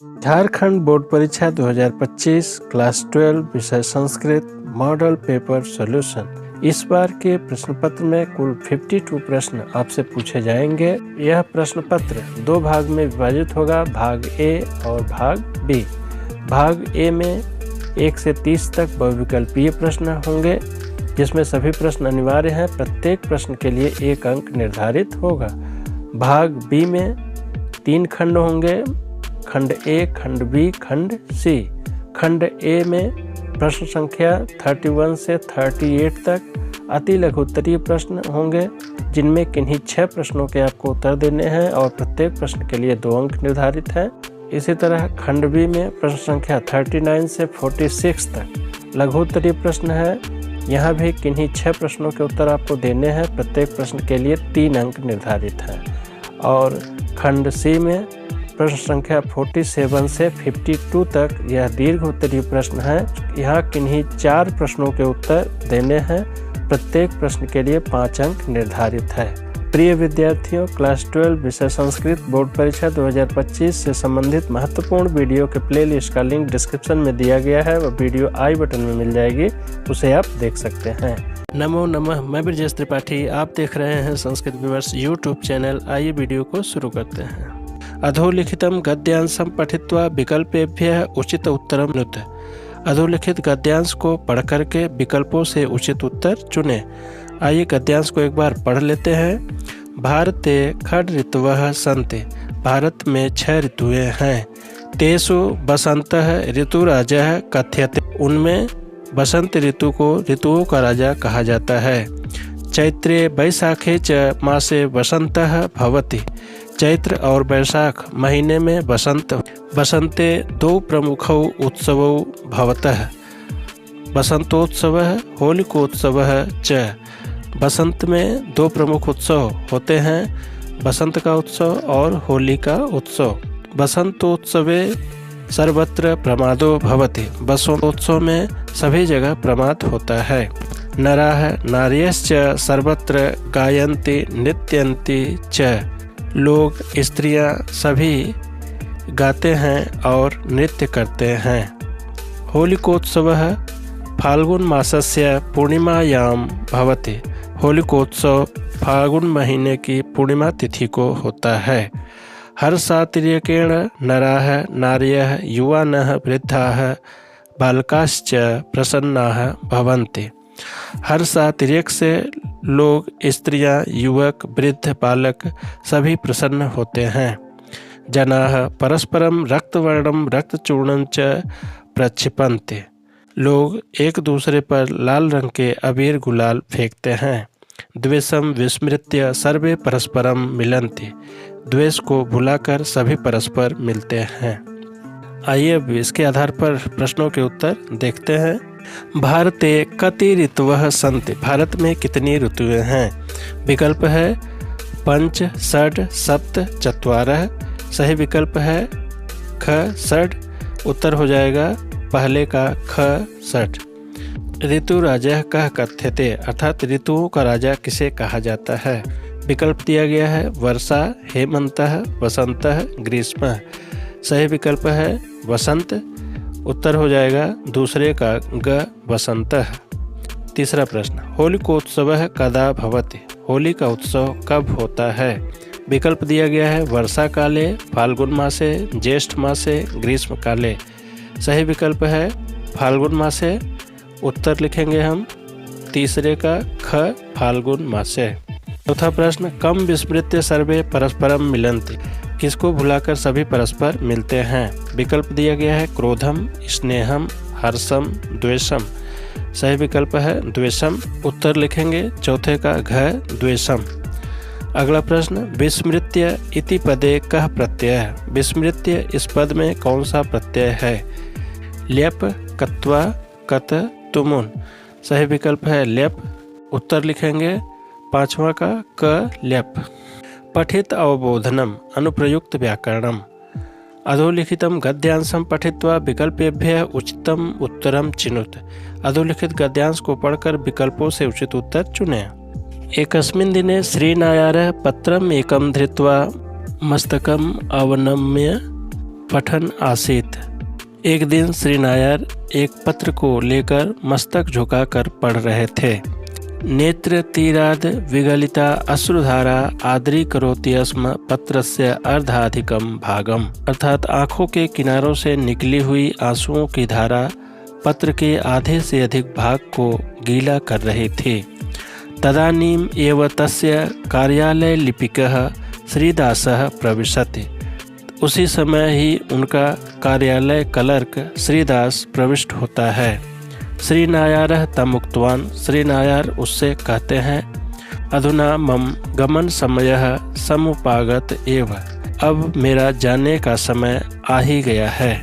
Jharkhand board परीक्षा 2025 class 12 विषय Sanskrit model paper solution. इस बार के प्रश्न पत्र में कुल 52 प्रश्न आपसे पूछे जाएंगे। यह प्रश्न पत्र दो भाग में विभाजित होगा, भाग ए और भाग बी। भाग ए में 1 से 30 तक बहुविकल्पीय प्रश्न होंगे, जिसमें सभी प्रश्न अनिवार्य हैं। प्रत्येक प्रश्न के लिए 1 अंक निर्धारित होगा। भाग बी में 3 खंड होंगे, खंड ए, खंड बी, खंड सी। खंड ए में प्रश्न संख्या 31 से 38 तक अति लघु उत्तरीय प्रश्न होंगे, जिनमें किन्हीं 6 प्रश्नों के आपको उत्तर देने हैं और प्रत्येक प्रश्न के लिए 2 अंक निर्धारित हैं। इसी तरह खंड बी में प्रश्न संख्या 39 से 46 तक लघु उत्तरीय प्रश्न है। यहाँ भी किन्हीं 6 प्रश्नों के उत्तर आपको देने हैं। प्रत्येक प्रश्न के लिए 3 अंक निर्धारित हैं। और खंड सी में प्रश्न संख्या 47 से 52 तक यह दीर्घ उत्तरीय प्रश्न है। यहाँ किन्हीं 4 प्रश्नों के उत्तर देने हैं। प्रत्येक प्रश्न के लिए 5 अंक निर्धारित है। प्रिय विद्यार्थियों, क्लास 12 विषय संस्कृत बोर्ड परीक्षा 2025 से संबंधित महत्वपूर्ण वीडियो के प्लेलिस्ट का लिंक डिस्क्रिप्शन में दिया गया है। वह वीडियो आई बटन में मिल जाएगी, उसे आप देख सकते हैं। नमो नमः, मैं ब्रजेश त्रिपाठी, आप देख रहे हैं संस्कृत विवर्स यूट्यूब चैनल। आइए वीडियो को शुरू करते हैं। अधोलिखितं गद्यांशं पठित्वा विकल्पेभ्यः उचित उत्तरं नुत। अधोलिखित गद्यांश को पढ़ करके विकल्पों से उचित उत्तर चुनें। आइए गद्यांश को एक बार पढ़ लेते हैं। भारते षड् ऋतवः सन्ति। भारत में 6 ऋतुएं हैं। तेषु बसंतः ऋतुराजः कथ्यते। उनमें बसंत ऋतु को ऋतुओं का राजा कहा जाता है। चैत्रे वैशाखे च मासे वसंतः भवति। चैत्र और वैशाख महीने में बसंते 2 प्रमुखौ उत्सवौ भवतः। बसंतोत्सवः होलिकोत्सवः च। बसंत में 2 प्रमुख उत्सव होते हैं, बसंत का उत्सव और होली का उत्सव। बसंतोत्सवे सर्वत्र प्रमादो भवति। बसंतोत्सव में सभी जगह प्रमाद होता है। नराः नार्यश्च सर्वत्र गायन्ति नृत्यन्ति च। लोग, स्त्रियां सभी गाते हैं और नृत्य करते हैं। होलिकोत्सवः फाल्गुन मासस्य पूर्णिमायां भवति। होलिकोत्सव फाल्गुन महीने की पूर्णिमा तिथि को होता है। हर्षातिरेकेण नराः नार्यः युवानः वृद्धाः बालकाश्च प्रसन्नाः भवन्ति। हर्षातिरेक से लोग, स्त्रियां, युवक, वृद्ध, बालक सभी प्रसन्न होते हैं। जनाः परस्परं रक्तवर्णं रक्तचूर्णं च प्रक्षिपन्ति। लोग एक दूसरे पर लाल रंग के अबीर गुलाल फेंकते हैं। द्वेषं विस्मृत्य सर्वे परस्परं मिलन्ति। द्वेष को भुलाकर सभी परस्पर मिलते हैं। आइए अब इसके आधार पर प्रश्नों के उत्तर देखते हैं। भारते कति ऋतवः सन्ति। भारत में कितनी ऋतुएं हैं? विकल्प है 5, 6, 7, 4। सही विकल्प है ख 6। उत्तर हो जाएगा पहले का ख 6। ऋतु राजा कह कथ्यते, अर्थात ऋतुओं का राजा किसे कहा जाता है? विकल्प दिया गया है वर्षा, हेमंतः, वसंतः, ग्रीष्मः। सही विकल्प है वसंत। उत्तर हो जाएगा दूसरे का ग वसंतः। तीसरा प्रश्न, होलिकोत्सवः कदा भवति। होली का उत्सव कब होता है? विकल्प दिया गया है वर्षा काले, फाल्गुन मासे, ज्येष्ठ मासे, ग्रीष्म काले। सही विकल्प है फाल्गुन मासे। उत्तर लिखेंगे हम तीसरे का ख फाल्गुन मासे। चौथा प्रश्न, कम विस्मृत्य सर्वे परस्परम मिलन्ति। किसको भुलाकर सभी परस्पर मिलते हैं? विकल्प दिया गया है क्रोधम, स्नेहम, हर्षम, द्वेषम। सही विकल्प है द्वेषम। उत्तर लिखेंगे चौथे का घ द्वेषम। अगला प्रश्न, विस्मृत्य इति पदे कः प्रत्यय। विस्मृत्य इस पद में कौन सा प्रत्यय है? ल्यप, कत्वा, कत, तुमुन। सही विकल्प है ल्यप। उत्तर लिखेंगे पांचवा का क ल्यप। पठित अवबोधनम अनुप्रयुक्त व्याकरणम। अधोलिखितं गद्यांशं पठित्वा विकल्पेभ्यः उचितम उत्तरम चिनुत। अधोलिखित गद्यांश को पढ़कर विकल्पों से उचित उत्तर चुनें। एकस्मिन् दिने श्रीनारायणः पत्रम् एकं धृत्वा मस्तकम् अवनम्य पठन आसीत। एक दिन श्री नायर एक पत्र को लेकर मस्तक झुकाकर पढ़ रहे थे। नेत्र तीराद विगलिता अश्रुधारा आदरी करोति स्म पत्रस्य अर्धाधिकम भागम, अर्थात आंखों के किनारों से निकली हुई आंसुओं की धारा पत्र के आधे से अधिक भाग को गीला कर रही थी। तदानीम एव तस्य कार्यालय लिपिकः श्रीदासः प्रविशति। उसी समय ही उनका कार्यालय क्लर्क श्रीदास प्रविष्ट होता है। श्री नायारः तम उक्तवान, श्री नायर उससे कहते हैं, अधुना मम गमन समयः समुपागत एव, अब मेरा जाने का समय आ ही गया है।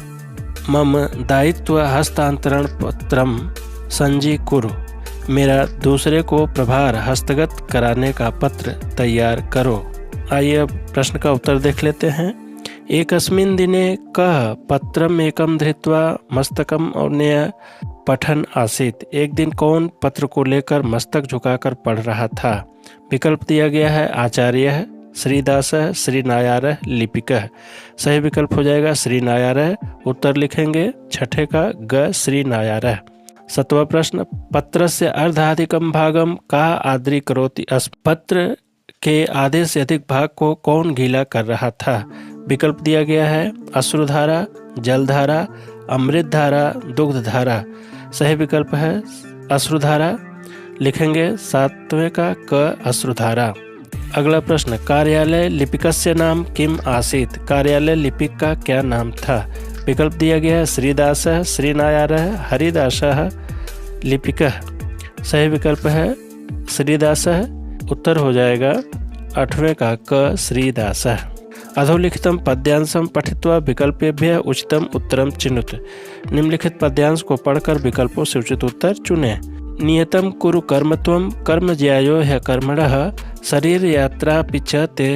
मम दायित्व हस्तांतरण पत्रम संजीकुरु, मेरा दूसरे को प्रभार हस्तगत कराने का पत्र तैयार करो। आइए अब प्रश्न का उत्तर देख लेते हैं। एकस्मिन् दिने कः पत्रम एकम धृत्वा मस्तकम औन्नय पठन आसीत। एक दिन कौन पत्र को लेकर मस्तक झुकाकर पढ़ रहा था। विकल्प दिया गया है आचार्य, श्रीदासः, श्री नायारः, लिपिकः। सही विकल्प हो जाएगा श्री नायारः। उत्तर लिखेंगे छठे का ग श्री नायारः। सातवां प्रश्न, पत्रस्य अर्धाधिकम भागम कः आद्री करोति स्म। पत्र के आधे से अधिक भाग को कौन गीला कर रहा था। विकल्प दिया गया है अश्रुधारा, जलधारा, अमृतधारा, दुग्धधारा। सही विकल्प है अश्रुधारा। लिखेंगे सातवें का क अश्रुधारा। अगला प्रश्न, कार्यालय लिपिकस्य नाम किम आसीत। कार्यालय लिपिक का क्या नाम था। विकल्प दिया गया है श्रीदासः, श्री नायारः, हरिदासः, लिपिकः। सही विकल्प है श्रीदासः। उत्तर हो जाएगा आठवें का क श्रीदासः। अधोलिखितम पद्यांशम पठित्वा विकल्पेभ्यः उचितम उत्तरम चिनुत। निम्नलिखित पद्यांश को पढ़कर विकल्पों से उचित उत्तर चुनें। नियतम कुरु कर्मत्वम कर्म ज्यायो ह्य कर्मणः शरीर यात्रा पिच ते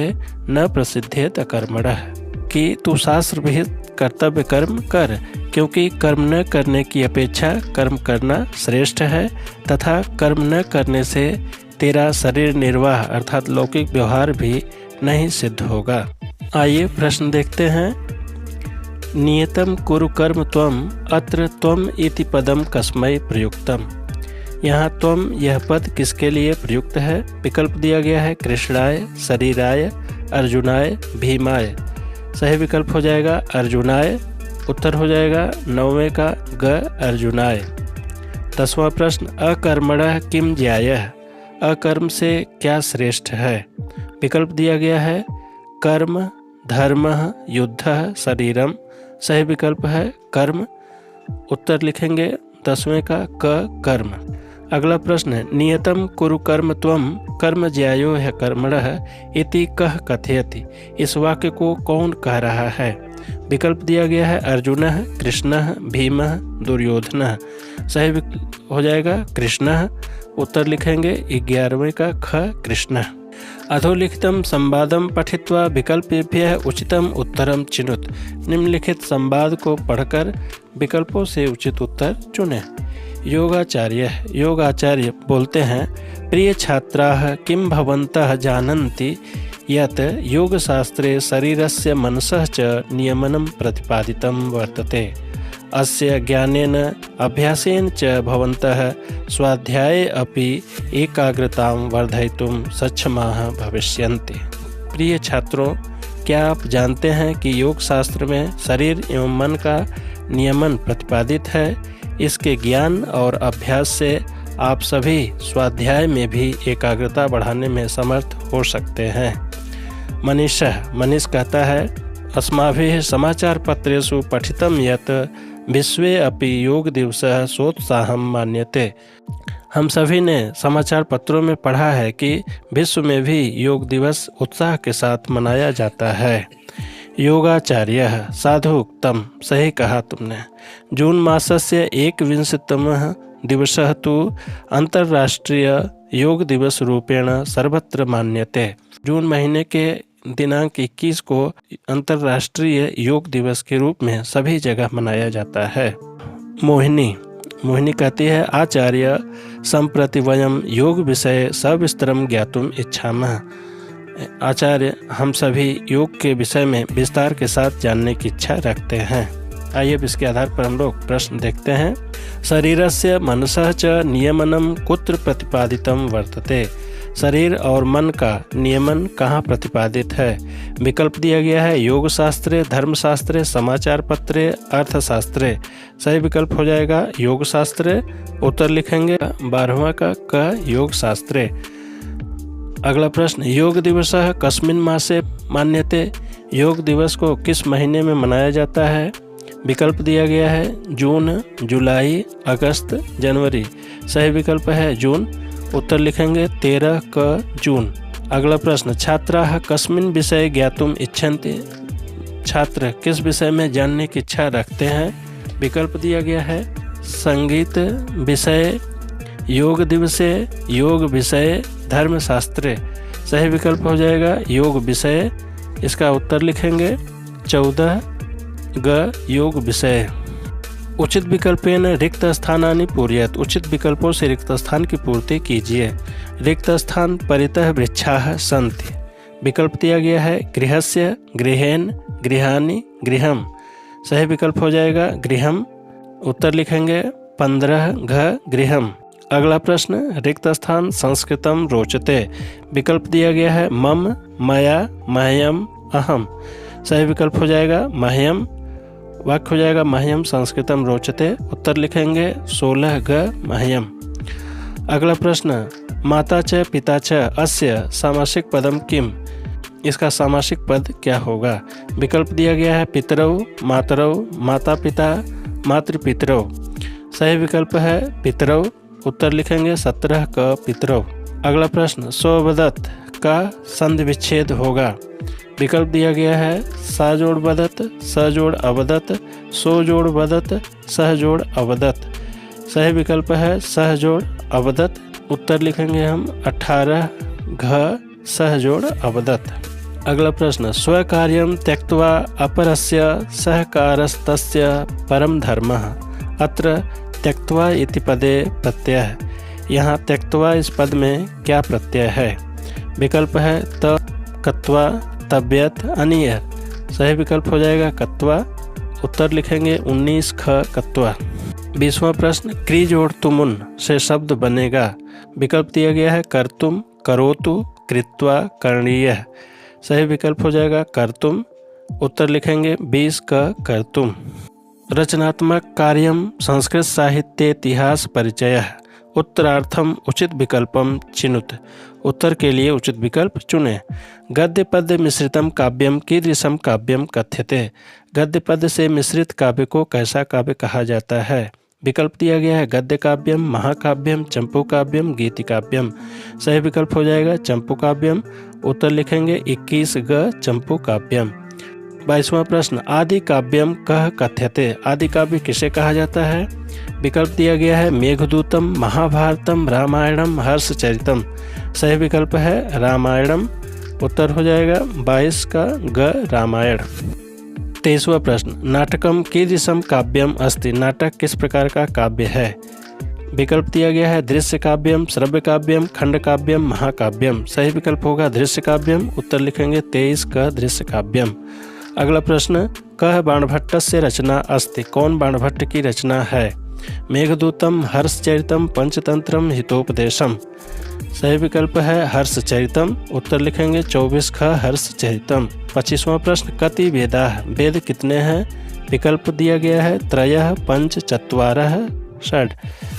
न प्रसिद्धेत अकर्मणः, कि तू शास्त्र विहित कर्तव्य कर्म कर, क्योंकि कर्म न करने की अपेक्षा कर्म करना श्रेष्ठ है, तथा कर्म न करने से तेरा शरीर निर्वाह अर्थात लौकिक व्यवहार भी नहीं सिद्ध होगा। आइए प्रश्न देखते हैं। नियतम कुरु कर्म त्वम, अत्र त्वम इति पदम कस्मै प्रयुक्तम। यहाँ त्वम यह पद किसके लिए प्रयुक्त है। विकल्प दिया गया है कृष्णाय, शरीराय, अर्जुनाय, भीमाय। सही विकल्प हो जाएगा अर्जुनाय। उत्तर हो जाएगा नौवें का ग अर्जुनाय। 10वां प्रश्न, अकर्मणः किम ज्यायः। अकर्म से क्या श्रेष्ठ है। विकल्प दिया गया है कर्म, धर्मः, युद्धः, शरीरम। सही विकल्प है कर्म। उत्तर लिखेंगे 10वें का क कर्म। अगला प्रश्न है, नियतम कुरु कर्म त्वम कर्म ज्यायो ह्य कर्मणः इति कः कथयति। इस वाक्य को कौन कह रहा है। विकल्प दिया गया है अर्जुनः, कृष्णः, भीमः, दुर्योधनः। सही हो जाएगा कृष्णः। उत्तर लिखेंगे 11वें का ख कृष्णः। अधोलिखितम संवादम पठित्वा विकल्पेभ्यः उचितम उत्तरम चिनुत। निम्नलिखित संवाद को पढ़कर विकल्पों से उचित उत्तर चुनें। योगाचार्य बोलते हैं, प्रिय छात्राः किं भवन्तः जानन्ति यत् योगशास्त्रे शरीरस्य मनसः च नियमनं प्रतिपादितं वर्तते। अस्य ज्ञानेन अभ्यासेन च भवन्तः स्वाध्याये अपि एकाग्रतां वर्धयितुं सक्षमाः भविष्यन्ति। प्रिय छात्रों, क्या आप जानते हैं कि योग शास्त्र में शरीर एवं मन का नियमन प्रतिपादित है। इसके ज्ञान और अभ्यास से आप सभी स्वाध्याय में भी एकाग्रता बढ़ाने में समर्थ हो सकते हैं। मनीष कहता है, अस्माभिः समाचार पत्रेषु पठितं यत् विश्वे अपि योग दिवसः सोत्साहं मान्यते। हम सभी ने समाचार पत्रों में पढ़ा है कि विश्व में भी योग दिवस उत्साह के साथ मनाया जाता है। योगाचार्य साधुक्तम, सही कहा तुमने। जून मासस्य 21तमः दिवसः तु अंतर्राष्ट्रीय योग दिवस रूपेण सर्वत्र मान्यते। जून महीने के दिनांक 21 को अंतर्राष्ट्रीय योग दिवस के रूप में सभी जगह मनाया जाता है। मोहिनी कहती है, आचार्य सम्प्रति वयं योग विषये सविस्तरं ज्ञातुम इच्छामः। आचार्य हम सभी योग के विषय में विस्तार के साथ जानने की इच्छा रखते हैं। आइए अब इसके आधार पर हम लोग प्रश्न देखते हैं। शरीरस्य मनसः च नियमनम कुत्र प्रतिपादितम वर्तते। शरीर और मन का नियमन कहाँ प्रतिपादित है? विकल्प दिया गया है योग शास्त्रे, धर्मशास्त्रे, समाचार पत्रे, अर्थशास्त्रे। सही विकल्प हो जाएगा योग शास्त्रे। उत्तर लिखेंगे 12वां का योग शास्त्रे। अगला प्रश्न योग दिवसः कस्मिन् मासे मान्यते। योग दिवस को किस महीने में मनाया जाता है? विकल्प दिया गया है जून, जुलाई, अगस्त, जनवरी। सही विकल्प है जून। उत्तर लिखेंगे 13 जून। अगला प्रश्न छात्राः कस्मिन् विषये ज्ञातुम् इच्छन्ति। छात्र किस विषय में जानने की इच्छा रखते हैं? विकल्प दिया गया है संगीत विषय, योग दिवसे, योग विषय, धर्मशास्त्रे। सही विकल्प हो जाएगा योग विषय। इसका उत्तर लिखेंगे 14 योग विषय। उचित विकल्पेन रिक्त स्थानानि पूरयत। उचित विकल्पों से रिक्त स्थान की पूर्ति कीजिए। रिक्त स्थान परितः वृक्षाः सन्ति। विकल्प दिया गया है गृहस्य, गृहेन, गृहाणि, गृहम। सही विकल्प हो जाएगा गृहम। उत्तर लिखेंगे 15 गृहम। अगला प्रश्न रिक्त स्थान संस्कृतम रोचते। विकल्प दिया गया है मम, मया, मह्यम, अहम। सही विकल्प हो जाएगा मह्यम। वाक्य हो जाएगा मह्यम संस्कृतम रोचते। उत्तर लिखेंगे 16 मह्यम। अगला प्रश्न माता च पिता च अस्य सामासिक पदम किम। इसका सामासिक पद क्या होगा? विकल्प दिया गया है पितरौ, मातरौ, माता पिता, मातृपितरौ। सही विकल्प है पितरौ। उत्तर लिखेंगे 17 पितरौ। अगला प्रश्न सोवदत का संधि विच्छेद होगा। विकल्प दिया गया है सा जोड़ वदत, स जोड़ अवदत, सो जोड़ वदत, सह जोड़ अवदत। सही विकल्प है सह जोड़ अवदत। उत्तर लिखेंगे हम 18 सह जोड़ अवदत। अगला प्रश्न स्वकार्यं त्यक्त्वा अपरस्य सहकारस्तस्य परम धर्मः। अत्र त्यक्त्वा इति पदे प्रत्यय। यहाँ त्यक्त्वा इस पद में क्या प्रत्यय है? विकल्प है त कत्वा, तबियत, अनियर। सही विकल्प हो जाएगा कत्वा। उत्तर लिखेंगे 19 कत्वा। 20वां प्रश्न क्री जोड़ तुमुन से शब्द बनेगा। विकल्प दिया गया है कर्तुम, करोतु, कृत्वा, करणीय। सही विकल्प हो जाएगा कर्तुम। उत्तर लिखेंगे 20 कर्तुम। रचनात्मक कार्यम संस्कृत साहित्य इतिहास परिचय। उत्तरार्थम उचित विकल्पम चिनुत। उत्तर के लिए उचित विकल्प चुनें। गद्य पद्य मिश्रितम काव्यम कीदृशम काव्यम कथ्यते। गद्य पद्य से मिश्रित काव्य को कैसा काव्य कहा जाता है? विकल्प दिया गया है गद्य काव्यम, महाकाव्यम, चंपू काव्यम, गीति काव्यम। सही विकल्प हो जाएगा चंपू काव्यम। उत्तर लिखेंगे 21 चंपू काव्यम। 22वां प्रश्न आदि काव्यम कह कथ्यते। आदि काव्य किसे कहा जाता है? विकल्प दिया गया है मेघदूतम, महाभारतम, रामायणम, हर्षचरितम। सही विकल्प है रामायणम। उत्तर हो जाएगा 22 रामायण। 23वां प्रश्न नाटकम कीदृशम काव्यम अस्ति। नाटक किस प्रकार का काव्य है? विकल्प दिया गया है दृश्य काव्यम, श्रव्य काव्यम, खंड काव्यम, महाकाव्यम। सही विकल्प होगा दृश्य काव्यम। उत्तर लिखेंगे 23 दृश्य काव्यम। अगला प्रश्न कह बाणभट्टस्य रचना अस्ति। कौन बाणभट्ट की रचना है? मेघदूतम, हर्षचरितम, पंचतंत्रम, हितोपदेशम। सही विकल्प है हर्षचरितम। उत्तर लिखेंगे 24 हर्षचरितम। 25वां प्रश्न कति वेदाः। वेद कितने हैं? विकल्प दिया गया है त्रयः, पंच, चत्वारः, षड्।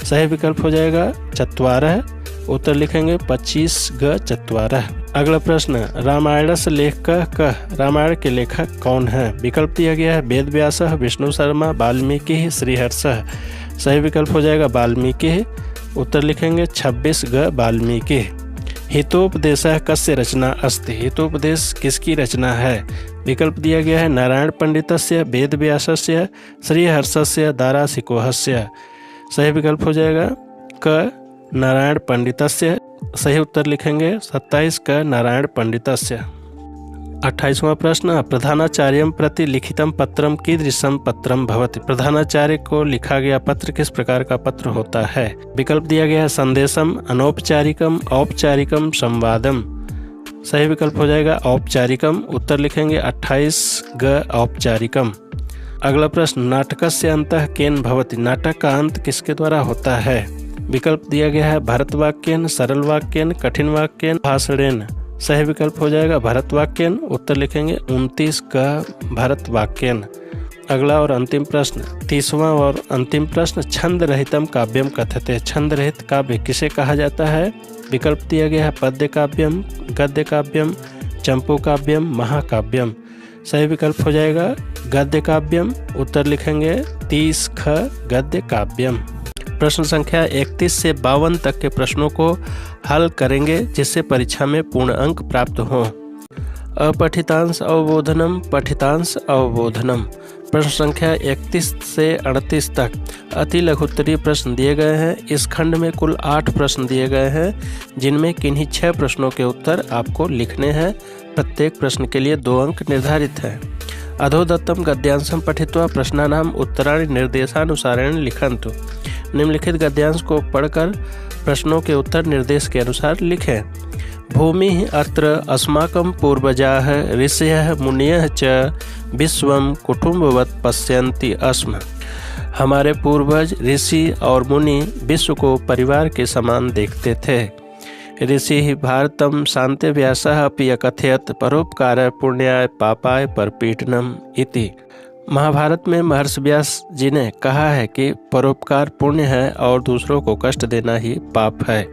सही विकल्प हो जाएगा चत्वारः। उत्तर लिखेंगे 25 चत्वारः। अगला प्रश्न रामायणस्य लेखकः कः। रामायण के लेखक कौन है? विकल्प दिया गया है वेद व्यासः, विष्णु शर्मा, वाल्मीकि, श्रीहर्षः। सही विकल्प हो जाएगा वाल्मीकि। उत्तर लिखेंगे 26 वाल्मीकि। हितोपदेशः कस्य रचना अस्ति। हितोपदेश किसकी रचना है? विकल्प दिया गया है नारायण पंडितस्य, वेद व्यासस्य, श्रीहर्षस्य, दारासिकोहस्य। सही विकल्प हो जाएगा नारायण पंडितस्य। सही उत्तर लिखेंगे 27 नारायण पंडितस्य। 28वां प्रश्न प्रधानाचार्यं प्रति लिखितं पत्रं कीदृशं पत्रं भवति। प्रधानाचार्य को लिखा गया पत्र किस प्रकार का पत्र होता है? विकल्प दिया गया है संदेशम, अनौपचारिकम, औपचारिकम, संवादम। सही विकल्प हो जाएगा औपचारिकम। उत्तर लिखेंगे 28 ग औपचारिकम। अगला प्रश्न, नाटकस्य अंतः केन भवति। नाटक का अंत किसके द्वारा होता है। विकल्प दिया गया है भरतवाक्येन, सरल वाक्येन, कठिन वाक्येन, भाषणेन। सही विकल्प हो जाएगा भरतवाक्येन। उत्तर लिखेंगे 29 का भरतवाक्येन। अगला और अंतिम प्रश्न, 30वां और अंतिम प्रश्न, छंद रहितम काव्यम कथ्यते। छंद रहित काव्य किसे कहा जाता है। विकल्प दिया गया है पद्य काव्यम, गद्य काव्यम, चंपू काव्यम, महाकाव्यम। सही विकल्प हो जाएगा गद्य काव्यम। उत्तर लिखेंगे 30 ख गद्य काव्यम। प्रश्न संख्या 31 से 52 तक के प्रश्नों को हल करेंगे जिससे परीक्षा में पूर्ण अंक प्राप्त हों। अपठितांश अवबोधनम, पठितांश अवबोधनम। प्रश्न संख्या 31 से 38 तक अति लघुत्तरीय प्रश्न दिए गए हैं। इस खंड में कुल 8 प्रश्न दिए गए हैं जिनमें किन्हीं 6 प्रश्नों के उत्तर आपको लिखने हैं। प्रत्येक प्रश्न के लिए 2 अंक निर्धारित हैं। अधोदत्तम गद्यांशम पठित्वा प्रश्नानाम उत्तराणि निर्देशानुसारेण लिखन्तु। निम्नलिखित गद्यांश को पढ़कर प्रश्नों के उत्तर निर्देश के अनुसार लिखें। भूमि अत्र अस्माकं पूर्वजाः ऋषयः मुनयः च विश्वं कुटुम्बवत् पश्यन्ति अस्म। हमारे पूर्वज ऋषि और मुनि विश्व को परिवार के समान देखते थे। ऋषि भारतम शांति व्यासः अपि अकथयत् परोपकार पुण्याय पापाय परपीडनम इति। महाभारत में महर्षि व्यास जी ने कहा है कि परोपकार पुण्य है और दूसरों को कष्ट देना ही पाप है।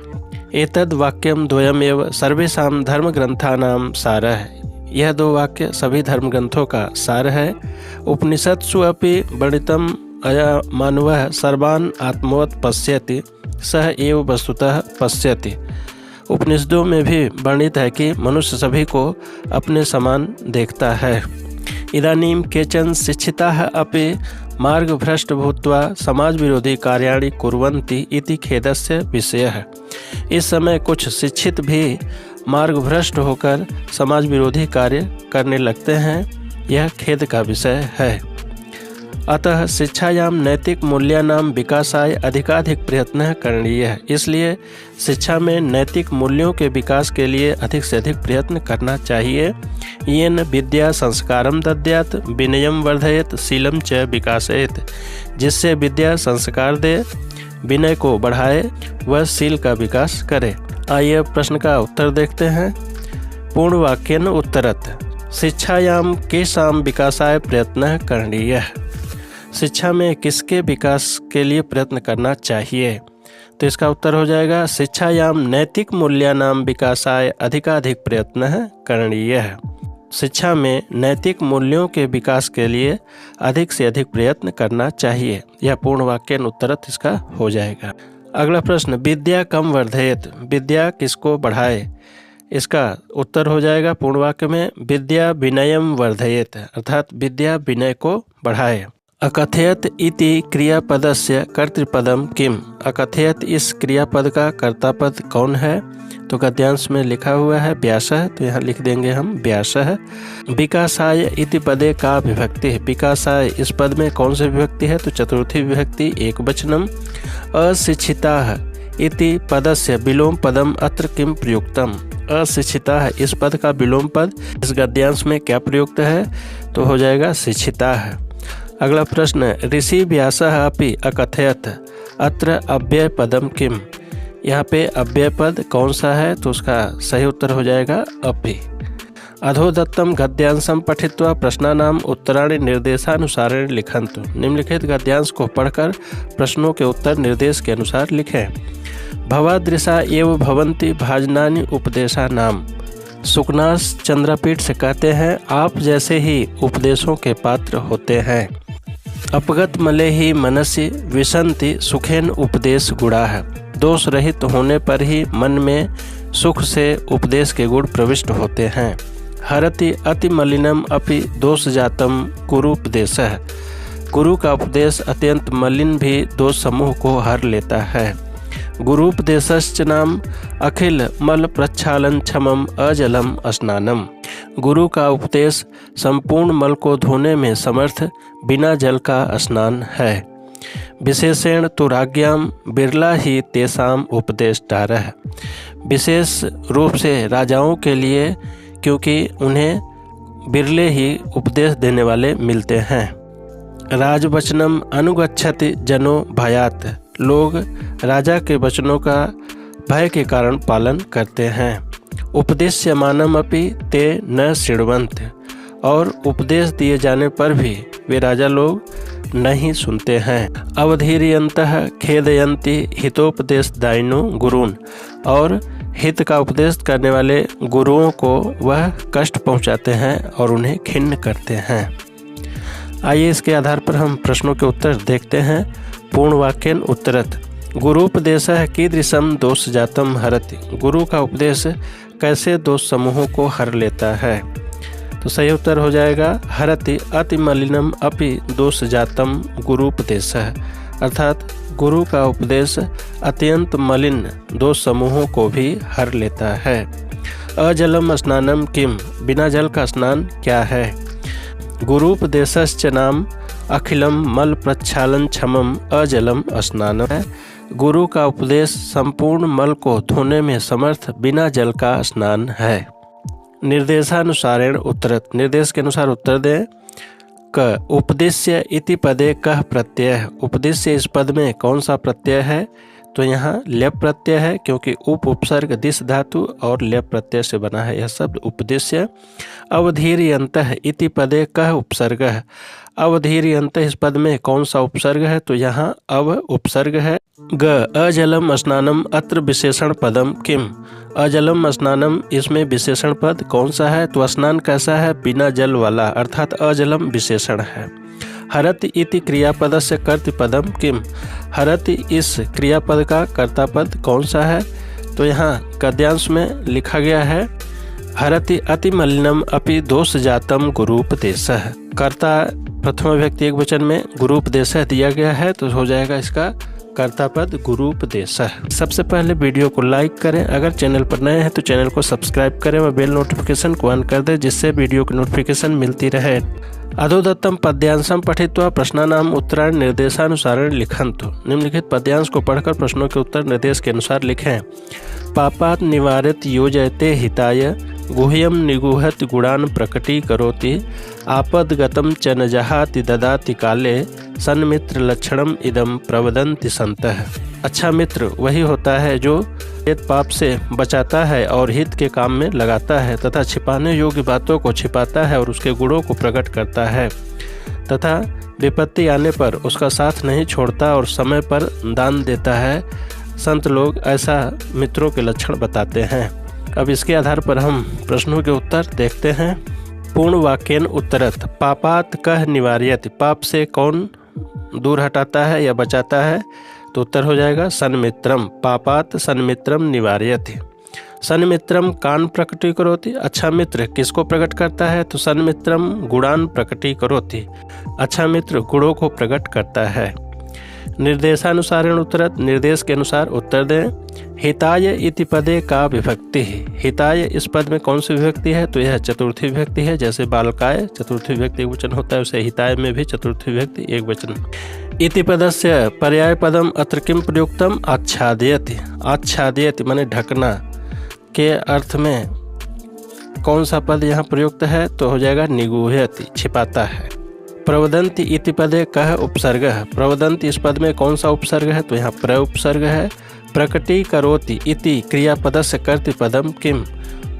एतद् वाक्यम द्वयमेव सर्वेषां धर्म ग्रंथानां सारः। यह 2 वाक्य सभी धर्म ग्रंथों का सार है। उपनिषत्सु अपि वर्णितम् अयं मानवः सर्वान् आत्मवत् पश्यति सः एव वस्तुतः पश्यति। उपनिषदों में भी वर्णित है कि मनुष्य सभी को अपने समान देखता है। इदानीं केचन शिक्षिताः अपि मार्गभ्रष्ट भूत्वा समाज विरोधी कार्याणि कुर्वन्ति इति खेदस्य विषयः। इस समय कुछ शिक्षित भी मार्गभ्रष्ट होकर समाज विरोधी कार्य करने लगते हैं। यह खेद का विषय है। अतः शिक्षायां नैतिक मूल्यानां विकासाय अधिकाधिक प्रयत्न करणीयः। इसलिए शिक्षा में नैतिक मूल्यों के विकास के लिए अधिक से अधिक प्रयत्न करना चाहिए। येन विद्या संस्कारम दद्यात् विनयम वर्धयेत् शीलम च विकासयेत्। जिससे विद्या संस्कार दे, विनय को बढ़ाए, वह शील का विकास करे। आइए प्रश्न का उत्तर देखते हैं। पूर्ण वाक्येन उत्तरत् शिक्षायां केषां विकासाय प्रयत्न करणीयः। शिक्षा में किसके विकास के लिए प्रयत्न करना चाहिए। तो इसका उत्तर हो जाएगा शिक्षायां नैतिक मूल्यानां विकासाय अधिकाधिक प्रयत्न करणीयः। शिक्षा में नैतिक मूल्यों के विकास के लिए अधिक से अधिक प्रयत्न करना चाहिए। यह पूर्ण वाक्येन उत्तरत् इसका हो जाएगा। अगला प्रश्न, विद्या कम वर्धयेत्। विद्या किसको बढ़ाए। इसका उत्तर हो जाएगा पूर्ण वाक्य में विद्या विनयम वर्धयेत्, अर्थात विद्या विनय को बढ़ाए। अकथयत इति क्रियापदस्य कर्तृपदम किम। अकथयत इस क्रियापद का कर्तापद कौन है। तो गद्यांश में लिखा हुआ है व्यासः, तो यहाँ लिख देंगे हम व्यासः। विकासाय इति पदे का विभक्ति है। विकासाय इस पद में कौन सी विभक्ति है। तो चतुर्थी विभक्ति एकवचनम। अशिक्षिताः इति पदस्य विलोम पदम अत्र किम प्रयुक्तम। अशिक्षिताः इस पद का विलोम पद इस गद्यांश में क्या प्रयुक्त है। तो हो जाएगा शिक्षिताः। अगला प्रश्न, ऋषि व्यासः अपि अकथयत् अत्र अव्यय पदम किम। यहाँ पे अव्यय पद कौन सा है। तो उसका सही उत्तर हो जाएगा अपि। अधोदत्तम गद्यांशम पठित्वा प्रश्नानाम उत्तराणि निर्देशानुसारेण लिखन्तु। निम्नलिखित गद्यांश को पढ़कर प्रश्नों के उत्तर निर्देश के अनुसार लिखें। भवादृशा एव भवन्ति भाजनानि उपदेशानाम। सुकनास चंद्रपीठ से कहते हैं आप जैसे ही उपदेशों के पात्र होते हैं। अपगत मले ही मनसि विशन्ति सुखेन उपदेश गुणाः। दोष रहित होने पर ही मन में सुख से उपदेश के गुण प्रविष्ट होते हैं। हरति अति मलिनम अपि दोष जातम गुरुपदेशः। गुरु का उपदेश अत्यंत मलिन भी दोष समूह को हर लेता है। गुरुपदेशश्च नाम अखिल मल प्रक्षालन क्षमम अजलम स्नानम। गुरु का उपदेश संपूर्ण मल को धोने में समर्थ बिना जल का स्नान है। विशेषण तो राज्ञाम बिरला ही तेषाम उपदेष्टारः। विशेष रूप से राजाओं के लिए, क्योंकि उन्हें बिरले ही उपदेश देने वाले मिलते हैं। राजवचनम अनुगच्छति जनो भयात्, लोग राजा के वचनों का भय के कारण पालन करते हैं। उपदेश्यमानम अपि ते न शृण्वन्त, और उपदेश दिए जाने पर भी वे राजा लोग नहीं सुनते हैं। अवधीर्यन्तः खेदयन्ति हितोपदेशदायिनो गुरून्, और हित का उपदेश करने वाले गुरुओं को वह कष्ट पहुंचाते हैं और उन्हें खिन्न करते हैं। आइए इसके आधार पर हम प्रश्नों के उत्तर देखते हैं। पूर्ण वाक्येन उत्तरत। गुरूपदेशः कीदृशं दोष जातम हरति, गुरु का उपदेश कैसे दोष समूहों को हर लेता है। तो सही उत्तर हो जाएगा हरति अति मलिनम अपि दोष जातम गुरूपदेशः, अर्थात गुरु का उपदेश अत्यंत मलिन दोष समूहों को भी हर लेता है। अजलम स्नानम किम, बिना जल का स्नान क्या है। गुरूपदेशश्च नाम अखिलम मल प्रक्षालन क्षमम अजलम स्नानम है। गुरु का उपदेश संपूर्ण मल को धोने में समर्थ बिना जल का स्नान है। निर्देशानुसारेण उत्तरत, निर्देश के अनुसार उत्तर दें। क उपदेश्य इति पदे कह प्रत्यय, उपदेश्य इस पद में कौन सा प्रत्यय है। तो यहाँ लेप प्रत्यय है, क्योंकि उपसर्ग दिस धातु और लेप प्रत्यय से बना है यह शब्द उपदेश्य। अवधीर्यन्तः इति पदे कह उपसर्ग, अवधीर्यन्तः इस पद में कौन सा उपसर्ग है। तो यहाँ अव उपसर्ग है। ग अजलम स्नानम अत्र विशेषण पदम किम, अजलम स्नानम इसमें विशेषण पद कौन सा है। तो स्नान कैसा है, बिना जल वाला, अर्थात अजलम विशेषण है। हरति इति क्रियापदस्य कर्तृपदम किम, हरति इस क्रियापद का कर्तापद कौन सा है। तो यहाँ गद्यांश में लिखा गया है हरति अति मलिनम अपि दोष जातम गुरूपदेशः, कर्ता प्रथम व्यक्ति एक वचन में गुरूपदेशः दिया गया है, तो हो जाएगा इसका कर्तापद गुरूपदेशः। सबसे पहले वीडियो को लाइक करें, अगर चैनल पर नए हैं तो चैनल को सब्सक्राइब करें व बेल नोटिफिकेशन को ऑन कर दें, जिससे वीडियो की नोटिफिकेशन मिलती रहे। अधोदत्तम पद्यांशम पठित्वा प्रश्नानाम उत्तरायण निर्देशानुसारेण लिखन्तु, निम्नलिखित पद्यांश को पढ़कर प्रश्नों के उत्तर निर्देश के अनुसार लिखें। पापात् निवारित योजयते हिताय, गुह्यम निगूहत गुणान प्रकटीकरोति, आपदगतम च न जहाति ददाति काले, सन्मित्र लक्षणम इदम प्रवदन्ति सन्तः। अच्छा मित्र वही होता है जो पाप से बचाता है और हित के काम में लगाता है, तथा छिपाने योग्य बातों को छिपाता है और उसके गुणों को प्रकट करता है, तथा विपत्ति आने पर उसका साथ नहीं छोड़ता और समय पर दान देता है। संत लोग ऐसा मित्रों के लक्षण बताते हैं। अब इसके आधार पर हम प्रश्नों के उत्तर देखते हैं। पूर्ण वाक्येन उत्तरत। पापात् कह निवार्यति, पाप से कौन दूर हटाता है या बचाता है। तो उत्तर हो जाएगा सन्मित्रम, पापात् सन्मित्रम निवार्यति। सन्मित्रम कान प्रकटीकरोति, अच्छा मित्र किसको प्रकट करता है। तो सन्मित्रम गुणान प्रकटीकरोति, अच्छा मित्र गुणों को प्रकट करता है। निर्देशानुसारेण उत्तरत, निर्देश के अनुसार उत्तर दें। हिताय इति पदे का विभक्ति है, हिताय इस पद में कौन सी विभक्ति है। तो यह चतुर्थी विभक्ति है, जैसे बालकाय चतुर्थी विभक्ति एक वचन होता है, उसे हिताय में भी चतुर्थी विभक्ति एक वचन। इति पदस्य पर्याय पदम अत्र किम प्रयुक्तम, आच्छादयति, आच्छादयति माने ढकना के अर्थ में कौन सा पद यहाँ प्रयुक्त है। तो हो जाएगा निगूह्यति, छिपाता है। प्रवदन्ति इति पदे कह उपसर्ग है, प्रवदन्ति इस पद में कौन सा उपसर्ग है। तो यहाँ प्र उपसर्ग है। प्रकटीकरोति इति क्रियापदस्य कर्तृपदम किम,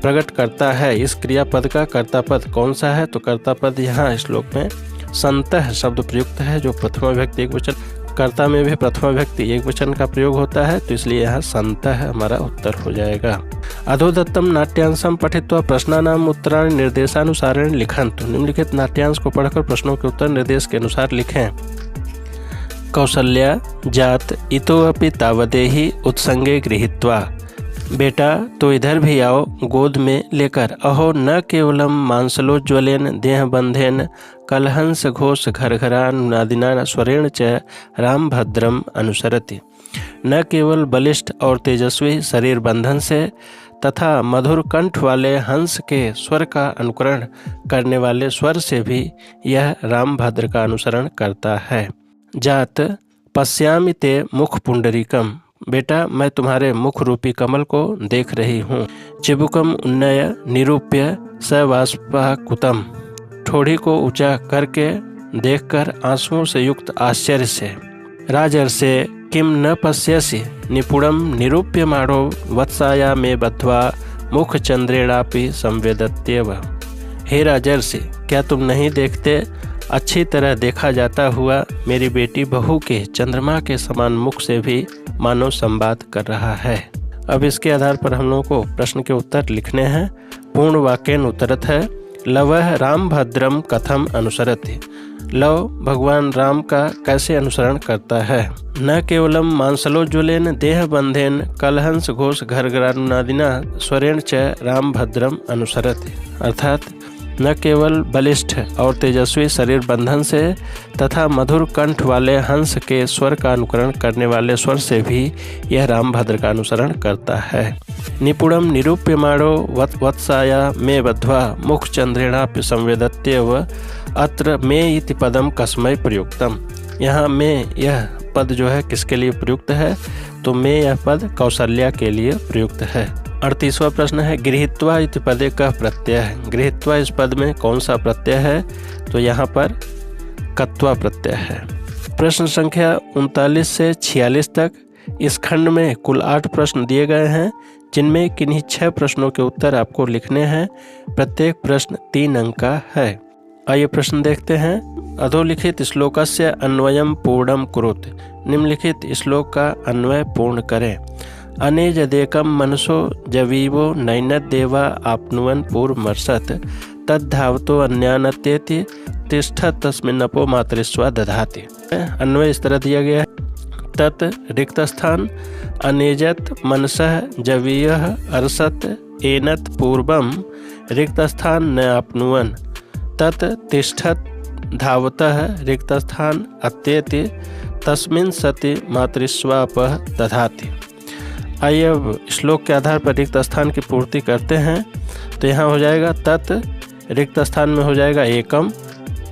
प्रकट करता है इस क्रियापद का कर्तापद कौन सा है। तो कर्तापद यहाँ श्लोक में सन्तः शब्द प्रयुक्त है, जो प्रथमा विभक्ति एक वचन, कर्ता में भी प्रथमा विभक्ति एक वचन का प्रयोग होता है, तो इसलिए यहाँ सन्तः हमारा उत्तर हो जाएगा। अधोदत्तम नाट्यांशम पठित्वा प्रश्नानाम उत्तराणि निर्देशानुसारेण लिखन्तु, निम्नलिखित नाट्यांश को पढ़कर प्रश्नों के उत्तर निर्देश के अनुसार लिखें। कौसल्या जात इतोऽपि तावदेहि उत्संगे गृहीत्वा, बेटा तो इधर भी आओ गोद में लेकर। अहो न केवलम मांसलोज्वलेन देहबंधेन कलहंस घोष घरघरानुनादिना स्वरेण च रामभद्रम अनुसरति, न केवल बलिष्ठ और तेजस्वी शरीर बंधन से तथा मधुर कंठ वाले हंस के स्वर का अनुकरण करने वाले स्वर से भी यह रामभद्र का अनुसरण करता है। जात पश्यामि ते मुख पुंडरीकम, बेटा मैं तुम्हारे मुख रूपी कमल को देख रही हूँ। चिबुकम उन्नय निरूप्य सवास्पाकुतम, ठोड़ी को ऊंचा करके देखकर आंसुओं से युक्त आश्चर्य से। राजर्षे किम न पश्यसि निपुणम निरूप्य माढ़ो वत्साया में बद्ध्वा मुख चंद्रेणापि संवेदत्येव। हे राजर्षि, क्या तुम नहीं देखते, अच्छी तरह देखा जाता हुआ मेरी बेटी बहू के चंद्रमा के समान मुख से भी मानव संवाद कर रहा है। अब इसके आधार पर हम लोगों को प्रश्न के उत्तर लिखने हैं। पूर्ण वाक्यन उत्तरत है। लवः राम भद्रम कथम अनुसरति, लव भगवान राम का कैसे अनुसरण करता है। न केवलम मांसलोज्वलेन देह बंधेन कलहंस घोष घरघरानुनादिना स्वरेण च राम भद्रम अनुसरति, अर्थात न केवल बलिष्ठ और तेजस्वी शरीर बंधन से तथा मधुर कंठ वाले हंस के स्वर का अनुकरण करने वाले स्वर से भी यह रामभद्र का अनुसरण करता है। निपुणम निरूप्यमाणो वत्साया में बद्ध्वा मुख चंद्रेणापि संवेदत्येव, अत्र में इति पदम कस्मै प्रयुक्तम। यहाँ में यह पद जो है किसके लिए प्रयुक्त है, तो में यह पद कौशल्या के लिए प्रयुक्त है। 38वां प्रश्न है गृहीत्वा इति पदे कः प्रत्यय है। गृहीत्वा इस पद में कौन सा प्रत्यय है, तो यहाँ पर कत्वा प्रत्यय है। प्रश्न संख्या 39 से 46 तक इस खंड में कुल 8 प्रश्न दिए गए हैं, जिनमें किन्हीं 6 प्रश्नों के उत्तर आपको लिखने हैं। प्रत्येक प्रश्न 3 अंक का है। आइए प्रश्न देखते हैं। अधोलिखित श्लोकस्य अन्वयम पूर्णम कुरुत, निम्नलिखित श्लोक का अन्वय पूर्ण करें। अनेजदेकम मनसो जवीवो नैनदेवा आपनुवन पूर्वमर्षत तद्धावतो अन्यानत्येति तिष्ठत तस्मिन्नपो मातृस्वा दधाति। अन्वय इस तरह दिया गया है। तत् रिक्त स्थान अनेजत मनसः जवीयः अर्षत एनत पूर्वम रिक्त स्थान न आपनुवन तत् तिष्ठत धावतः रिक्त स्थान अत्येति तस्मिन् सति मातृस्वापः दधाति। आइए अब श्लोक के आधार पर रिक्त स्थान की पूर्ति करते हैं। तो यहाँ हो जाएगा तत्, रिक्त स्थान में हो जाएगा एकम,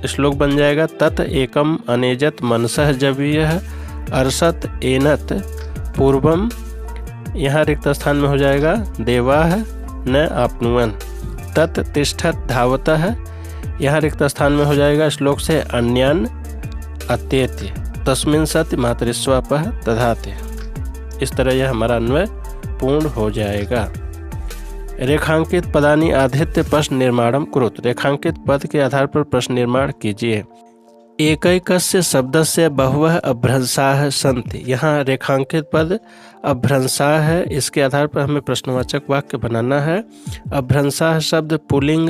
श्लोक बन जाएगा तत् एकम अनेजत मनसः जवीयः अर्षत एनत पूर्वम, यहाँ रिक्त स्थान में हो जाएगा देवाः न आपनुवन तत् तिष्ठत धावतः, यहाँ रिक्त स्थान में हो जाएगा श्लोक से अन्यान अत्येति तस्मिन् सति मातृस्वापः दधाति। इस तरह यह हमारा अन्वय पूर्ण हो जाएगा। रेखांकित पदानि आधृत्य प्रश्न निर्माणम कुरुत, रेखांकित पद के आधार पर प्रश्न निर्माण कीजिए। एकैकस्य शब्दस्य बहवः अभ्रंशाः सन्ति, यहाँ रेखांकित पद अभ्रंशाः है, इसके आधार पर हमें प्रश्नवाचक वाक्य बनाना है। अभ्रंशाः शब्द पुल्लिंग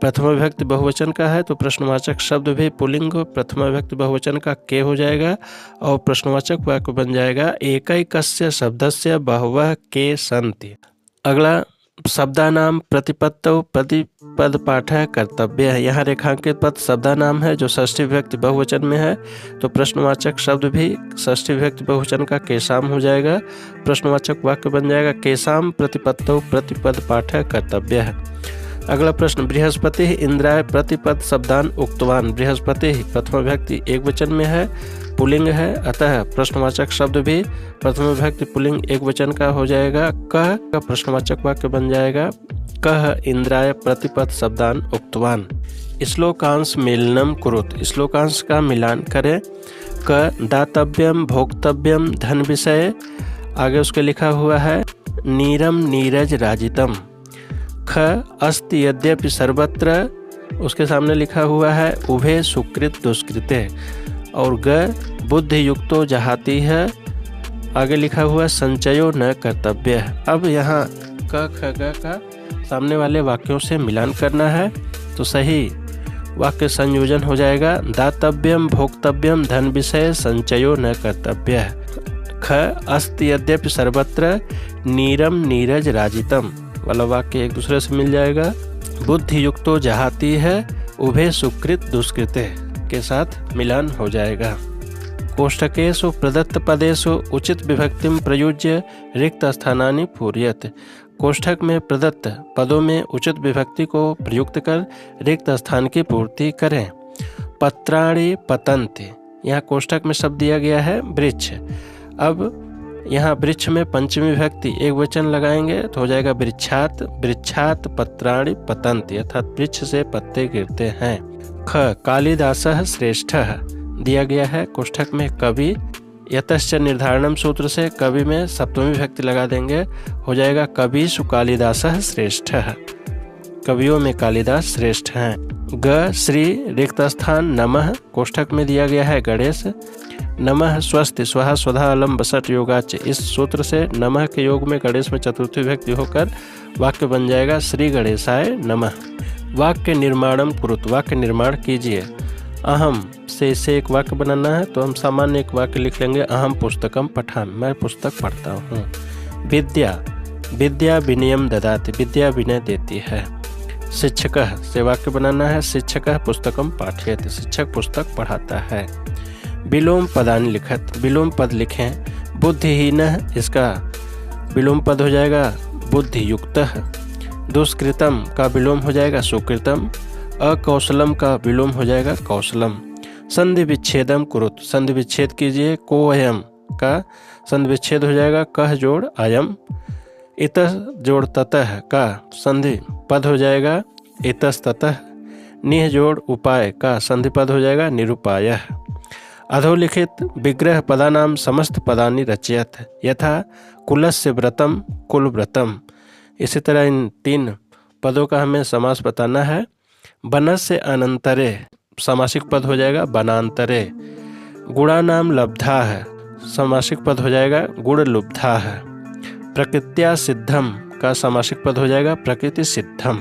प्रथमा विभक्ति बहुवचन का है, तो प्रश्नवाचक शब्द भी पुल्लिंग प्रथमा विभक्ति बहुवचन का के हो जाएगा और प्रश्नवाचक वाक्य बन जाएगा एकैकस्य शब्दस्य बहवः के सन्ति। अगला शब्दानाम प्रतिपत्तौ प्रतिपद पाठः कर्तव्य है, यहाँ रेखांकित पद शब्दानाम है जो षष्ठी विभक्ति बहुवचन में है, तो प्रश्नवाचक शब्द भी षष्ठी विभक्ति बहुवचन का केशाम हो जाएगा। प्रश्नवाचक वाक्य बन जाएगा केशाम प्रतिपत्तौ प्रतिपद पाठः कर्तव्य है। अगला प्रश्न बृहस्पति इंद्राय प्रतिपद शब्दान उक्तवान, बृहस्पति प्रथमा विभक्ति एक वचन में है, पुल्लिंग है, अतः प्रश्नवाचक शब्द भी प्रथमा विभक्ति पुल्लिंग एक वचन का हो जाएगा। कह का प्रश्नवाचक वाक्य बन जाएगा कह इंद्राय प्रतिपद शब्दान उक्तवान। श्लोकांश मेलनम कुरुत, श्लोकांश का मिलान करें। क दातव्यम भोक्तव्यम धन विषय, आगे उसके लिखा हुआ है नीरम नीरज राजितम। ख अस्ति यद्यपि सर्वत्र, उसके सामने लिखा हुआ है उभे सुकृत दुष्कृते। और ग बुद्धि युक्तो जहाती है, आगे लिखा हुआ संचयो न कर्तव्य है। अब यहाँ क ख ग का सामने वाले वाक्यों से मिलान करना है, तो सही वाक्य संयोजन हो जाएगा दातव्यम भोक्तव्यम धन विषय संचयो न कर्तव्य है। ख अस्ति यद्यपि सर्वत्र नीरम नीरज राजितम वाला वाक्य एक दूसरे से मिल जाएगा। बुद्धि युक्तो जहाती है उभे सुकृत दुष्कृते के साथ मिलान हो जाएगा। कोष्ठकेषु प्रदत्त पदेषु उचित विभक्तिम प्रयुज्य रिक्त स्थानानि पूरयत, कोष्ठक में प्रदत्त पदों में उचित विभक्ति को प्रयुक्त कर रिक्त स्थान की पूर्ति करें। पत्राणि पतन्ति, यहाँ कोष्ठक में शब्द दिया गया है वृक्ष। अब यहाँ वृक्ष में पंचमी विभक्ति एक वचन लगाएंगे तो हो जाएगा वृक्षात। वृक्षात पत्राणि पतन्ति, अर्थात वृक्ष से पत्ते गिरते हैं। ख कालिदासः श्रेष्ठः दिया गया है कोष्ठक में कवि। यतश्च निर्धारणम सूत्र से कवि में सप्तमी विभक्ति लगा देंगे, हो जाएगा कविषु कालिदासः श्रेष्ठः, कवियों में कालिदास श्रेष्ठ हैं। ग श्री रिक्त स्थान नमः कोष्ठक में दिया गया है गणेश। नमः स्वस्ति स्वहा स्वधा अलम बसट योगाच, इस सूत्र से नमः के योग में गणेश में चतुर्थी विभक्ति होकर वाक्य बन जाएगा श्री गणेशाय नमः। वाक्य निर्माणम कुरुत, वाक्य निर्माण कीजिए। अहम से इसे एक वाक्य बनाना है तो हम सामान्य एक वाक्य लिख लेंगे, अहम पुस्तकम पठामि, मैं पुस्तक पढ़ता हूँ। विद्या विद्या विनयम ददाति, विद्या विनय देती है। शिक्षकः से वाक्य बनाना है, शिक्षकः पुस्तकम पाठयति, शिक्षक पुस्तक पढ़ाता है। विलोम पदानि लिखत, विलोम पद लिखें। बुद्धिहीनः इसका विलोम पद हो जाएगा बुद्धियुक्तः। दुष्कृतम का विलोम हो जाएगा सुकृतम। अकौशलम का विलोम हो जाएगा कौशलम। संधि विच्छेदम कुरुत, संधि विच्छेद कीजिए। कोऽयम का संधि विच्छेद हो जाएगा कह जोड़ अयम। इतः जोड़ ततः का संधि पद हो जाएगा इतस्ततः। निह जोड़ उपाय का संधि पद हो जाएगा निरुपायः। अधोलिखित विग्रह पदानाम समस्त पदानि रचयत, यथा कुलस्य व्रतम कुलव्रतम। इसी तरह इन तीन पदों का हमें समास बताना है। बनस्य अनंतरे समासिक पद हो जाएगा बनांतरे। गुणानाम लब्धा है समासिक पद हो जाएगा गुण लुब्धा है। प्रकृत्या सिद्धम का समासिक पद हो जाएगा प्रकृति सिद्धम।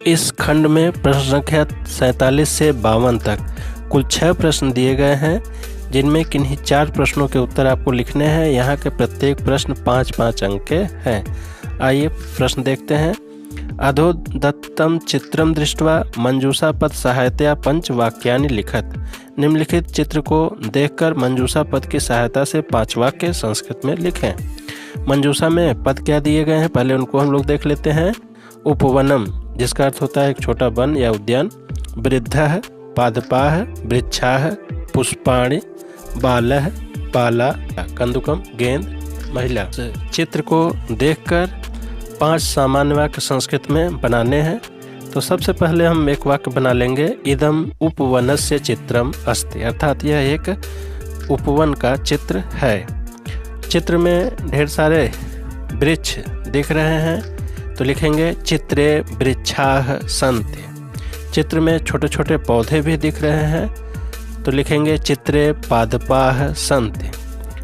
इस खंड में प्रश्न संख्या 47 से 52 तक कुल 6 प्रश्न दिए गए हैं, जिनमें किन्हीं 4 प्रश्नों के उत्तर आपको लिखने हैं। यहाँ के प्रत्येक प्रश्न 5-5 अंक के हैं। आइए प्रश्न देखते हैं। अधोदत्तम चित्रम दृष्ट्वा मंजूषा पद सहायतया 5 वाक्यानि लिखत, निम्नलिखित चित्र को देखकर मंजूषा पद की सहायता से 5 वाक्य संस्कृत में लिखें। मंजूषा में पद क्या दिए गए हैं, पहले उनको हम लोग देख लेते हैं। उपवनम जिसका अर्थ होता है एक छोटा वन या उद्यान। वृद्धः पादपाः वृक्षाः पुष्पाणि बालः बाला कंदुकम गेंद महिला। चित्र को देखकर 5 सामान्य वाक्य संस्कृत में बनाने हैं। तो सबसे पहले हम एक वाक्य बना लेंगे, इदम उपवनस्य चित्रम अस्ति, अर्थात यह एक उपवन का चित्र है। चित्र में ढेर सारे वृक्ष दिख रहे हैं तो लिखेंगे चित्रे वृक्षाः सन्ति। चित्र में छोटे छोटे पौधे भी दिख रहे हैं तो लिखेंगे चित्रे पादपाः सन्ति।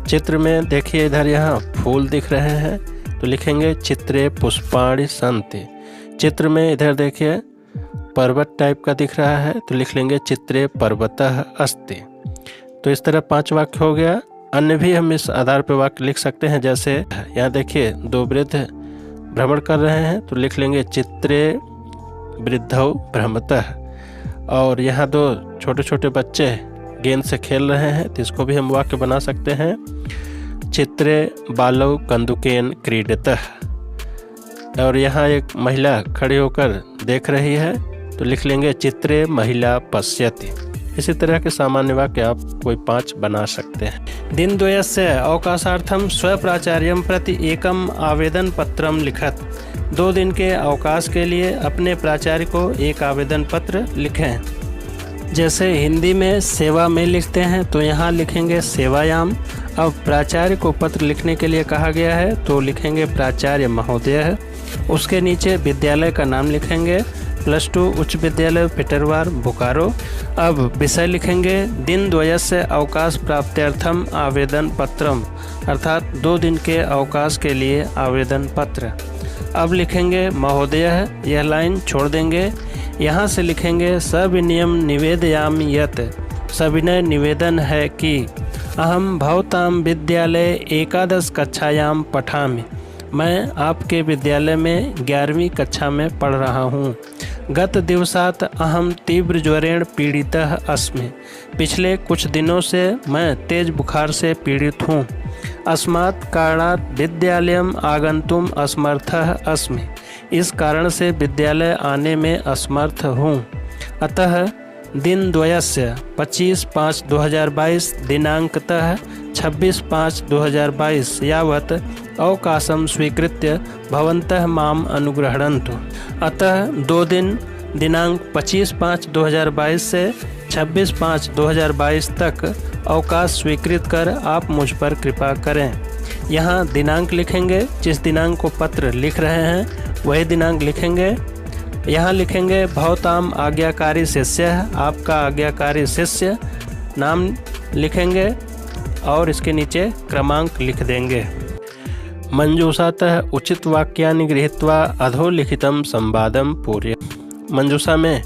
चित्र में देखिए इधर यहाँ फूल दिख रहे हैं तो लिखेंगे चित्रे पुष्पाणि सन्ति। चित्र में इधर देखिए पर्वत टाइप का दिख रहा है तो लिख लेंगे चित्रे पर्वतः अस्ति। तो इस तरह 5 वाक्य हो गया। अन्य भी हम इस आधार पर वाक्य लिख सकते हैं, जैसे यहाँ देखिए 2 वृद्ध भ्रमण कर रहे हैं तो लिख लेंगे चित्रे वृद्धौ भ्रमतः। और यहाँ 2 छोटे छोटे बच्चे गेंद से खेल रहे हैं तो इसको भी हम वाक्य बना सकते हैं, चित्रे बालौ कंदुकेन क्रीडतः। और यहाँ एक महिला खड़ी होकर देख रही है तो लिख लेंगे चित्रे महिला पश्यति। इसी तरह के सामान्य वाक्य आप कोई 5 बना सकते हैं। दिनद्वयस्य अवकाशार्थम स्वप्राचार्यं प्रति एकम आवेदन पत्रम लिखत, 2 दिन के अवकाश के लिए अपने प्राचार्य को एक आवेदन पत्र लिखें। जैसे हिंदी में सेवा में लिखते हैं तो यहाँ लिखेंगे सेवायाम। अब प्राचार्य को पत्र लिखने के लिए कहा गया है तो लिखेंगे प्राचार्य महोदय है। उसके नीचे विद्यालय का नाम लिखेंगे, +2 उच्च विद्यालय पिटरवार बोकारो। अब विषय लिखेंगे दिनद्वयस्य अवकाश प्राप्त्यर्थम आवेदन पत्रम, अर्थात 2 दिन के अवकाश के लिए आवेदन पत्र। अब लिखेंगे महोदय, यह लाइन छोड़ देंगे। यहाँ से लिखेंगे सविनयम निवेदयामि यत्, सविनय निवेदन है कि अहम भवतां विद्यालये 11 कक्षायां पठामि, मैं आपके विद्यालय में 11वीं कक्षा में पढ़ रहा हूँ। गत दिवसात् अहम तीव्र ज्वरेण पीड़ितः अस्मि, पिछले कुछ दिनों से मैं तेज बुखार से पीड़ित हूँ। अस्मात् कारणात् विद्यालयम् आगन्तुम् असमर्थः अस्मि, इस कारण से विद्यालय आने में असमर्थ हूँ। अतः दिन द्वयस्य 25/5/2022 दिनांकतः 26/5/2022 यावत् अवकाशं स्वीकृत्य भवन्तः माम् अनुगृह्णन्तु। अतः 2 दिन दिनांक 25/5/2022 से 26/5/2022 तक अवकाश स्वीकृत कर आप मुझ पर कृपा करें। यहाँ दिनांक लिखेंगे, जिस दिनांक को पत्र लिख रहे हैं वही दिनांक लिखेंगे। यहाँ लिखेंगे भवताम आज्ञाकारी शिष्य, आपका आज्ञाकारी शिष्य नाम लिखेंगे और इसके नीचे क्रमांक लिख देंगे। मंजूषातः उचित वाक्यानि गृहीत्वा अधोलिखितं संवादं पूर्य। मंजूषा में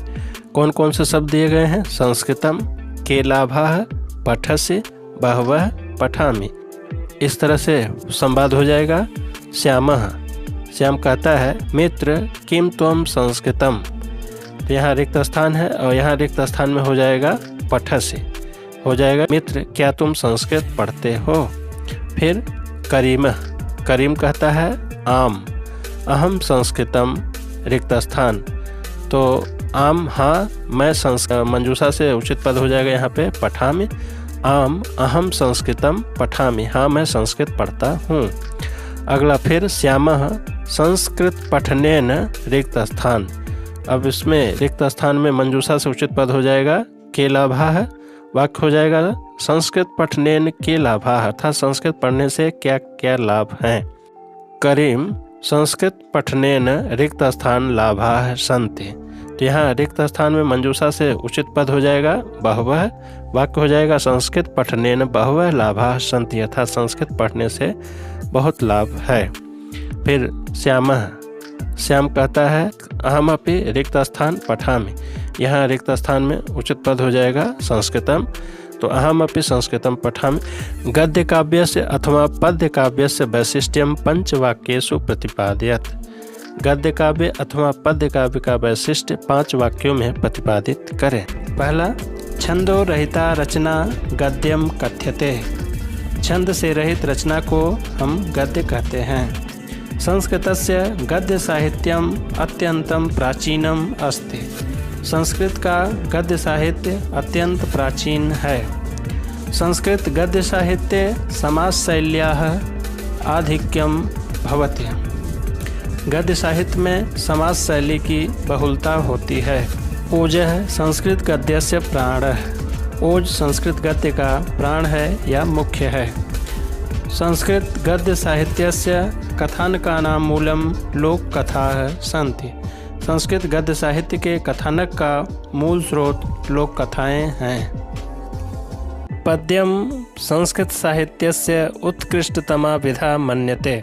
कौन कौन से शब्द दिए गए हैं? संस्कृतम, के लाभः, पठसि, बहवः, पठामि। इस तरह से संवाद हो जाएगा। श्यामः, श्याम कहता है मित्र किम त्वं संस्कृतम। तो यहाँ रिक्त स्थान है और यहाँ रिक्त स्थान में हो जाएगा पठसि, हो जाएगा मित्र क्या तुम संस्कृत पढ़ते हो। फिर करीमः, करीम कहता है आम, अहम संस्कृतम रिक्त स्थान, तो आम हाँ मैं मंजूषा से उचित पद हो जाएगा यहाँ पे पठामि, आम अहम संस्कृतम पठामि, हाँ मैं संस्कृत पढ़ता हूँ। अगला फिर श्यामः संस्कृत पठनेन रिक्त स्थान। अब इसमें रिक्त स्थान में मंजूषा से उचित पद हो जाएगा के लाभः, वाक्य हो जाएगा संस्कृत पठनेन के लाभः, अर्थात संस्कृत पढ़ने से क्या क्या लाभ हैं। करीम संस्कृत पठनेन रिक्त स्थान लाभाः सन्ति। तो यहाँ रिक्त स्थान में मंजूषा से उचित पद हो जाएगा बहवः, वाक्य हो जाएगा संस्कृत पठनेन बहवः लाभाः सन्ति, अर्थात संस्कृत पढ़ने से बहुत लाभ है। फिर श्यामः, श्याम कहता है अहमपि रिक्त स्थान पठामि। यहाँ रिक्त स्थान में उचित पद हो जाएगा संस्कृतम, तो अहमपि संस्कृतम पठामि। गद्य काव्यस्य अथवा पद्य काव्यस्य वैशिष्ट्यम पंचवाक्येषु प्रतिपादयत्। गद्य काव्य अथवा पद्य काव्य का वैशिष्ट्य 5 वाक्यों में प्रतिपादित करें। पहला, छंदो रहिता रचना गद्यम कथ्यते। छंद से रहित रचना को हम गद्य कहते हैं। संस्कृतस्य गद्य साहित्यम अत्यंतम प्राचीनम अस्ति। संस्कृत का गद्य साहित्य अत्यंत प्राचीन है। संस्कृत गद्य साहित्ये समासशैल्याः आधिक्यम भवति। गद्य साहित्य में समास शैली की बहुलता होती है। ओजः संस्कृत गद्यस्य प्राणः। ओज संस्कृत गद्य का प्राण है या मुख्य है। संस्कृत गद्य साहित्यस्य कथानकानां मूलम लोक कथाः सन्ति। संस्कृत गद्य साहित्य के कथानक का मूल स्रोत लोक कथाएँ हैं। पद्यम संस्कृत साहित्यस्य उत्कृष्टतमा विधा मन्यते।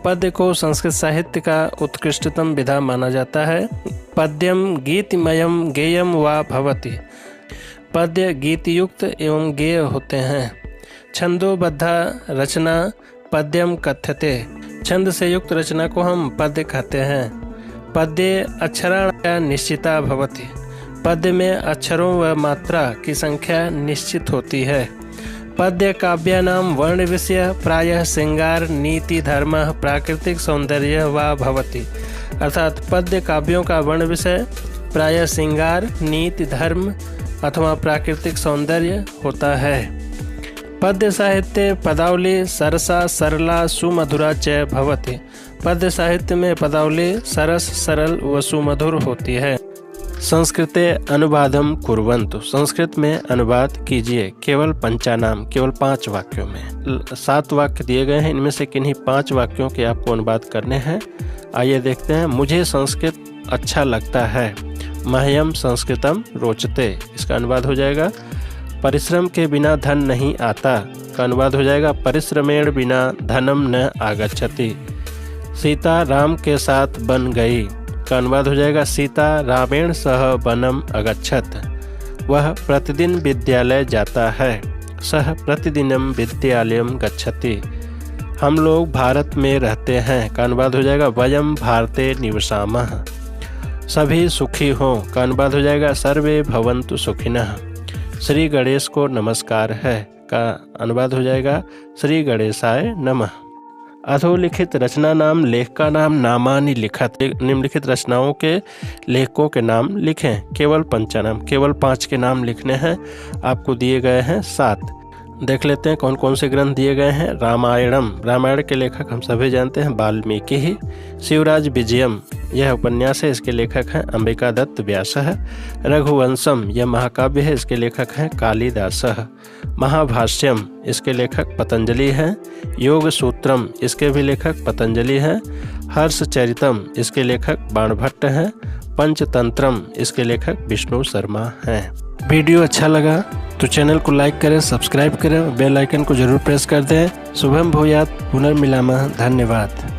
पद्य को संस्कृत साहित्य का उत्कृष्टतम विधा माना जाता है। पद्यम गीतिमयम गेयम वा भवति। पद्य गीतयुक्त एवं गेय होते हैं। छंदोबद्धा रचना पद्यम कथ्यते। छंद से युक्त रचना को हम पद्य कहते हैं। पद्ये अक्षराण्या निश्चिता भवति। पद्य में अक्षरों व मात्रा की संख्या निश्चित होती है। पद्य काव्यानां वर्ण विषय प्रायः श्रृंगार नीति धर्म प्राकृतिक सौंदर्य वा भवति। अर्थात पद्य काव्यों का वर्ण विषय प्रायः श्रृंगार नीति धर्म अथवा प्राकृतिक सौंदर्य होता है। पद्य साहित्य पदावली सरसा सरला सुमधुरा च भवति। पद्य साहित्य में पदावली सरस सरल व सुमधुर होती है। संस्कृते अनुवादम कुर्वन्तु। संस्कृत में अनुवाद कीजिए। केवल पंचानाम, केवल 5 वाक्यों में। 7 वाक्य दिए गए हैं, इनमें से किन्हीं 5 वाक्यों के आपको अनुवाद करने हैं। आइए देखते हैं। मुझे संस्कृत अच्छा लगता है। मह्यम संस्कृतम रोचते, इसका अनुवाद हो जाएगा परिश्रम के बिना धन नहीं आता। का अनुवाद हो जाएगा परिश्रमेण बिना धनम न आगच्छति। सीता राम के साथ बन गई। का अनुवाद हो जाएगा सीता रामेण सह वनम अगच्छत। वह प्रतिदिन विद्यालय जाता है। सह प्रतिदिनम विद्यालयम गच्छति। हम लोग भारत में रहते हैं। का अनुवाद हो जाएगा वयम भारते निवसामः। सभी सुखी हों। का अनुवाद हो जाएगा सर्वे भवन्तु सुखिनः। श्री गणेश को नमस्कार है। का अनुवाद हो जाएगा श्री गणेशाय नमः। अधोलिखित रचना नाम, लेख का नाम, नामानि लिखत। निम्नलिखित रचनाओं के लेखकों के नाम लिखें। केवल पंचानाम, केवल 5 के नाम लिखने हैं। आपको दिए गए हैं 7। देख लेते हैं कौन कौन से ग्रंथ दिए गए हैं। रामायणम, रामायण के लेखक हम सभी जानते हैं वाल्मीकि ही। शिवराज विजयम, यह उपन्यास है, इसके लेखक हैं अंबिका दत्त व्यास है। रघुवंशम, यह महाकाव्य है, इसके लेखक हैं कालिदास। महाभाष्यम, इसके लेखक पतंजलि हैं। योग सूत्रम, इसके भी लेखक पतंजलि हैं। हर्षचरितम, इसके लेखक बाणभट्ट हैं। पंचतंत्रम, इसके लेखक विष्णु शर्मा हैं। वीडियो अच्छा लगा तो चैनल को लाइक करें, सब्सक्राइब करें, बेल आइकन को जरूर प्रेस कर दें। शुभम भूयात्, पुनर्मिलामः। धन्यवाद।